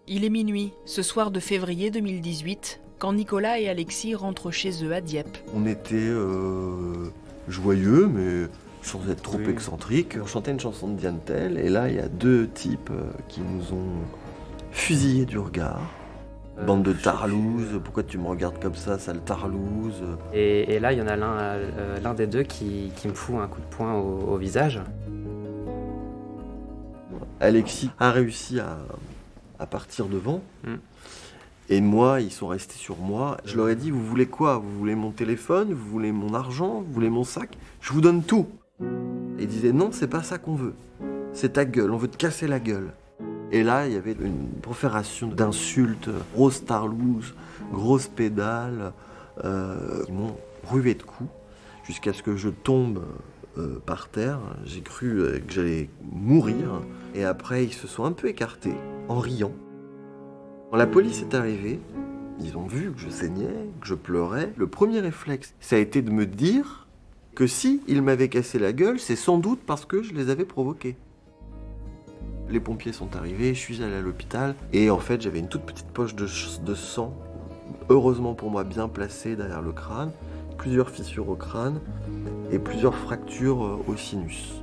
Il est minuit, ce soir de février 2018, quand Nicolas et Alexis rentrent chez eux à Dieppe. On était joyeux, mais sans être trop excentrique. On chantait une chanson de Diane Tell, et là, il y a deux types qui nous ont fusillés du regard. Bande de tarlouses, pourquoi tu me regardes comme ça, sale tarlouse? Et là, il y en a l'un des deux qui me fout un coup de poing au visage. Alexis a réussi à partir devant. Et moi, ils sont restés sur moi. Je leur ai dit, vous voulez quoi? Vous voulez mon téléphone? Vous voulez mon argent? Vous voulez mon sac? Je vous donne tout. Et ils disaient, non, c'est pas ça qu'on veut. C'est ta gueule, on veut te casser la gueule. Et là, il y avait une profération d'insultes, grosse tarlouse, grosse pédale, qui m'ont rué de coups, jusqu'à ce que je tombe par terre. J'ai cru que j'allais mourir. Et après, ils se sont un peu écartés, en riant. Quand la police est arrivée, ils ont vu que je saignais, que je pleurais. Le premier réflexe, ça a été de me dire que si ils m'avaient cassé la gueule, c'est sans doute parce que je les avais provoqués. Les pompiers sont arrivés, je suis allé à l'hôpital, et en fait j'avais une toute petite poche de sang, heureusement pour moi bien placée derrière le crâne, plusieurs fissures au crâne et plusieurs fractures au sinus.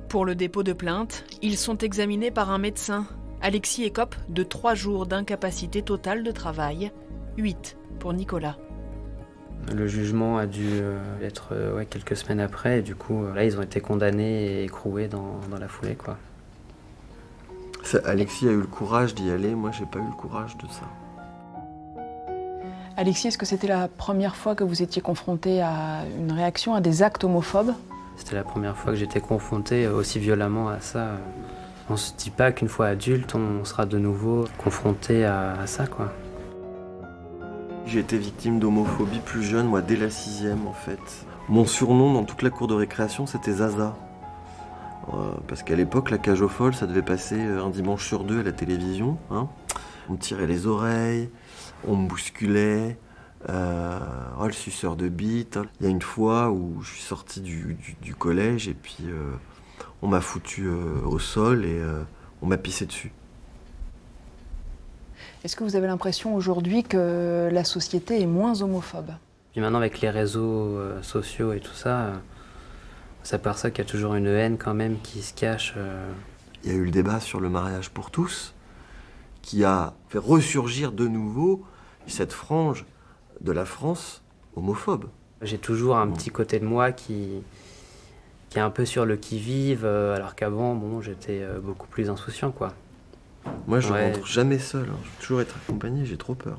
Pour le dépôt de plainte, ils sont examinés par un médecin. Alexis écope de 3 jours d'incapacité totale de travail, 8 pour Nicolas. Le jugement a dû être quelques semaines après, et du coup, là, ils ont été condamnés et écroués dans la foulée, quoi. Alexis a eu le courage d'y aller, moi j'ai pas eu le courage de ça. Alexis, est-ce que c'était la première fois que vous étiez confronté à une réaction, à des actes homophobes? C'était la première fois que j'étais confronté aussi violemment à ça. On se dit pas qu'une fois adulte, on sera de nouveau confronté à ça, quoi. J'ai été victime d'homophobie plus jeune, moi dès la 6e en fait. Mon surnom dans toute la cour de récréation c'était Zaza. Parce qu'à l'époque, la cage aux folles, ça devait passer un dimanche sur 2 à la télévision. Hein. On me tirait les oreilles, on me bousculait, le suceur de bite. Il y a une fois où je suis sorti du collège et puis on m'a foutu au sol et on m'a pissé dessus. Est-ce que vous avez l'impression aujourd'hui que la société est moins homophobe? Puis maintenant, avec les réseaux sociaux et tout ça, on s'aperçoit qu'il y a toujours une haine quand même qui se cache. Il y a eu le débat sur le mariage pour tous, qui a fait ressurgir de nouveau cette frange de la France homophobe. J'ai toujours un petit côté de moi qui est un peu sur le qui-vive, alors qu'avant, bon, j'étais beaucoup plus insouciant, quoi. Moi, je rentre jamais seul, hein. Je veux toujours être accompagné, j'ai trop peur.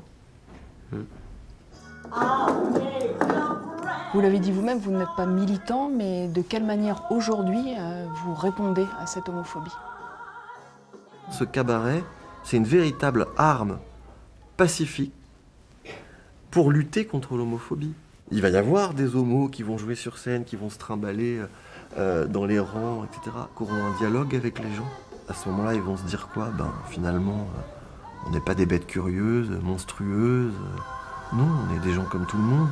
Vous l'avez dit vous-même, vous n'êtes pas militant, mais de quelle manière aujourd'hui vous répondez à cette homophobie? Ce cabaret, c'est une véritable arme pacifique pour lutter contre l'homophobie. Il va y avoir des homos qui vont jouer sur scène, qui vont se trimballer dans les rangs, etc., qui auront un dialogue avec les gens. À ce moment-là, ils vont se dire quoi? Finalement, on n'est pas des bêtes curieuses, monstrueuses. Non, on est des gens comme tout le monde.